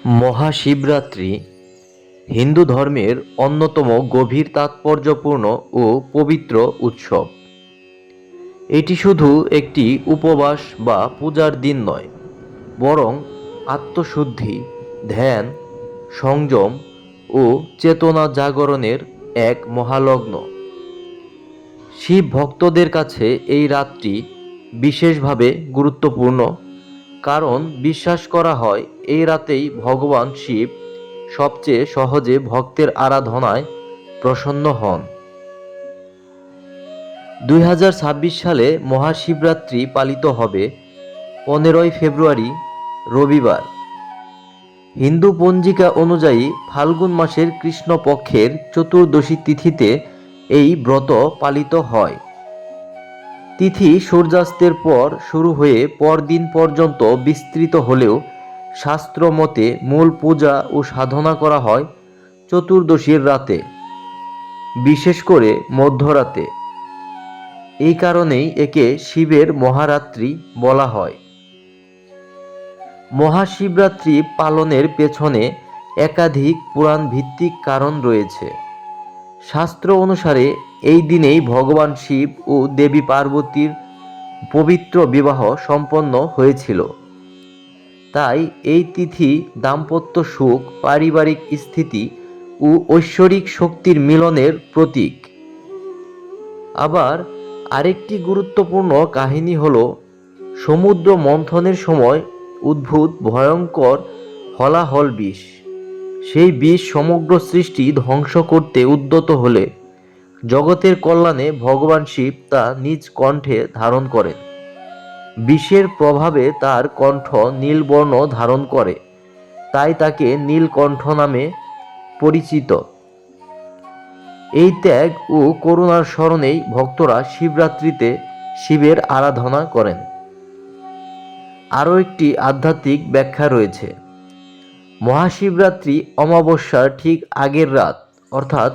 মহাশিবরাত্রি হিন্দু ধর্মের অন্যতম গভীর তাৎপর্যপূর্ণ ও পবিত্র উৎসব। এটি শুধু একটি উপবাস বা পূজার দিন নয়, বরং আত্মশুদ্ধি, ধ্যান, সংযম ও চেতনা জাগরণের এক মহালগ্ন। শিব ভক্তদের কাছে এই রাতটি বিশেষভাবে গুরুত্বপূর্ণ, কারণ বিশ্বাস করা হয় এই রাতেই ভগবান শিব সবচেয়ে সহজে ভক্তের আরাধনায় প্রসন্ন হন। 2026 সালে মহাশিবরাত্রি পালিত হবে 15ই ফেব্রুয়ারি, রবিবার। হিন্দু পঞ্জিকা অনুযায়ী ফাল্গুন মাসের কৃষ্ণপক্ষের চতুর্দশী তিথিতে এই ব্রত পালিত হয়। তিথি সূর্যাস্তের পর শুরু হয়ে পরদিন পর্যন্ত বিস্তৃত হলেও শাস্ত্র মতে মূল পূজা ও সাধনা করা হয় চতুর্দশীর রাতে, বিশেষ করে মধ্যরাতে। এই কারণেই একে শিবের মহারাত্রি বলা হয়। মহাশিবরাত্রি পালনের পেছনে একাধিক পুরাণ ভিত্তিক কারণ রয়েছে। শাস্ত্র অনুসারে এই দিনেই ভগবান শিব ও দেবী পার্বতীর পবিত্র বিবাহ সম্পন্ন হয়েছিল। তাই এই তিথি দাম্পত্য সুখ, পারিবারিক স্থিতি ও ঐশ্বরিক শক্তির মিলনের প্রতীক। আবার আরেকটি গুরুত্বপূর্ণ কাহিনী হল সমুদ্র মন্থনের সময় উদ্ভূত ভয়ঙ্কর হলাহল বিষ। সেই বিষ সমগ্র সৃষ্টি ধ্বংস করতে উদ্যত হলে জগতের কল্যাণে ভগবান শিব তা নিজ কণ্ঠে ধারণ করেন। বিষের প্রভাবে তার কণ্ঠ নীলবর্ণ ধারণ করে, তাই তাকে নীলকণ্ঠ নামে পরিচিত। এই ত্যাগ ও করুণার স্মরণেই ভক্তরা শিবরাত্রিতে শিবের আরাধনা করেন। আরও একটি আধ্যাত্মিক ব্যাখ্যা রয়েছে। মহাশিবরাত্রি অমাবস্যার ঠিক আগের রাত, অর্থাৎ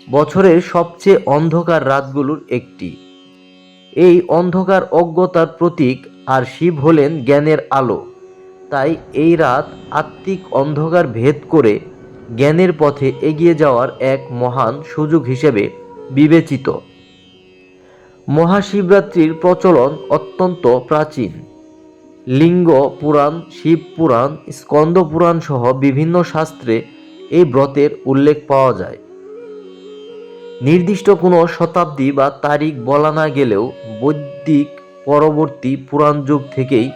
বছরের সবচেয়ে অন্ধকার রাতগুলোর একটি। এই অন্ধকার অজ্ঞতার প্রতীক, আর শিব হলেন জ্ঞানের আলো। তাই এই রাত আত্মিক অন্ধকার ভেদ করে জ্ঞানের পথে এগিয়ে যাওয়ার এক মহান সুযোগ হিসেবে বিবেচিত। মহাশিবরাত্রির প্রচলন অত্যন্ত প্রাচীন। লিঙ্গ পুরাণ, শিব পুরাণ, স্কন্দ পুরাণ সহ বিভিন্ন শাস্ত্রে এই ব্রতের উল্লেখ পাওয়া যায়। নির্দিষ্ট কোনো শতাব্দী বা তারিখ বলা না গেলেও বৈদিক পরবর্তী পুরাণ যুগ থেকেই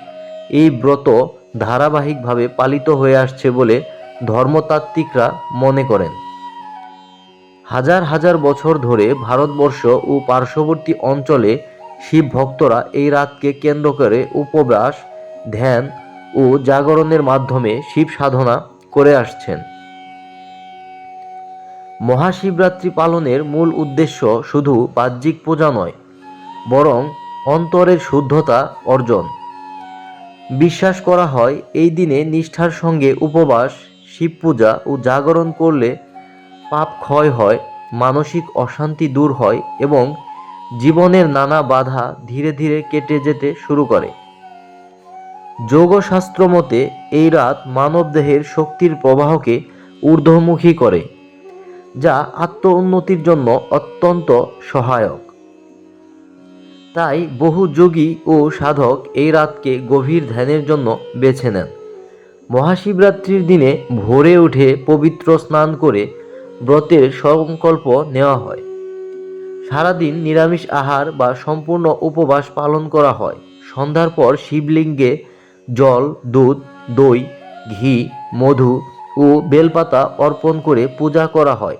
এই ব্রত ধারাবাহিকভাবে পালিত হয়ে আসছে বলে ধর্মতাত্ত্বিকরা মনে করেন। হাজার হাজার বছর ধরে ভারতবর্ষ ও পার্শ্ববর্তী অঞ্চলে শিব ভক্তরা এই রাতকে কেন্দ্র করে উপবাস, ধ্যান ও জাগরণের মাধ্যমে শিব সাধনা করে আসছেন। মহাশিবরাত্রি পালনের মূল উদ্দেশ্য শুধু বাহ্যিক পূজা নয়, বরং অন্তরের শুদ্ধতা অর্জন। বিশ্বাস করা হয় এই দিনে নিষ্ঠার সঙ্গে উপবাস, শিব পূজা ও জাগরণ করলে পাপ ক্ষয় হয়, মানসিক অশান্তি দূর হয় এবং জীবনের নানা বাধা ধীরে ধীরে কেটে যেতে শুরু করে। যোগশাস্ত্র মতে এই রাত মানবদেহের শক্তির প্রবাহকে ঊর্ধ্বমুখী করে, যা আত্ম উন্নতির জন্য অত্যন্ত সহায়ক। তাই বহু যোগী ও সাধক এই রাতকে গভীর ধ্যানের জন্য বেছে নেন। মহাশিবরাত্রির দিনে ভোরে উঠে পবিত্র স্নান করে ব্রতের সংকল্প নেওয়া হয়। সারাদিন নিরামিষ আহার বা সম্পূর্ণ উপবাস পালন করা হয়। সন্ধ্যার পর শিবলিঙ্গে জল, দুধ, দই, ঘি, মধু ও বেলপাতা অর্পণ করে পূজা করা হয়।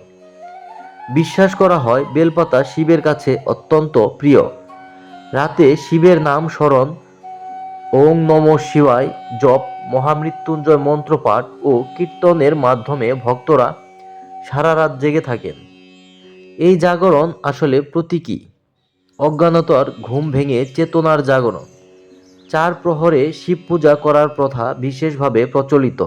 বিশ্বাস করা হয় বেলপাতা শিবের কাছে অত্যন্ত প্রিয়। রাতে শিবের নাম স্মরণ, ওং নমঃ শিবায় জপ, মহামৃত্যুঞ্জয় মন্ত্রপাঠ ও কীর্তনের মাধ্যমে ভক্তরা সারা রাত জেগে থাকেন। এই জাগরণ আসলে প্রতীকী, অজ্ঞানতার ঘুম ভেঙে চেতনার জাগরণ। 4 প্রহরে শিব পূজা করার প্রথা বিশেষভাবে প্রচলিত।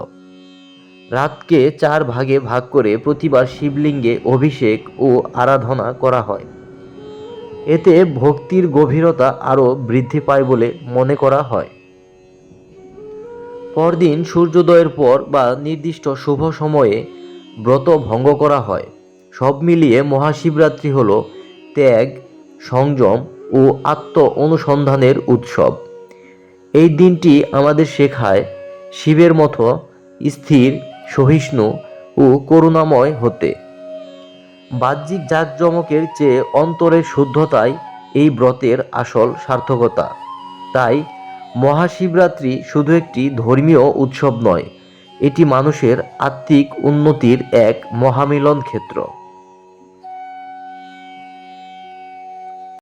রাতকে 4 ভাগে ভাগ করে প্রতিবার শিবলিঙ্গে অভিষেক ও আরাধনা করা হয়। এতে ভক্তির গভীরতা আরও বৃদ্ধি পায় বলে মনে করা হয়। পরদিন সূর্যোদয়ের পর বা নির্দিষ্ট শুভ সময়ে ব্রত ভঙ্গ করা হয়। সব মিলিয়ে মহাশিবরাত্রি হল ত্যাগ, সংযম ও আত্ম অনুসন্ধানের উৎসব। এই দিনটি আমাদের শেখায় শিবের মতো স্থির, সহিষ্ণু ও করুণাময় হতে। বাহ্যিক জাঁকজমকের চেয়ে অন্তরের শুদ্ধতাই এই ব্রতের আসল সার্থকতা। তাই মহাশিবরাত্রি শুধু একটি ধর্মীয় উৎসব নয়, এটি মানুষের আত্মিক উন্নতির এক মহামিলন ক্ষেত্র।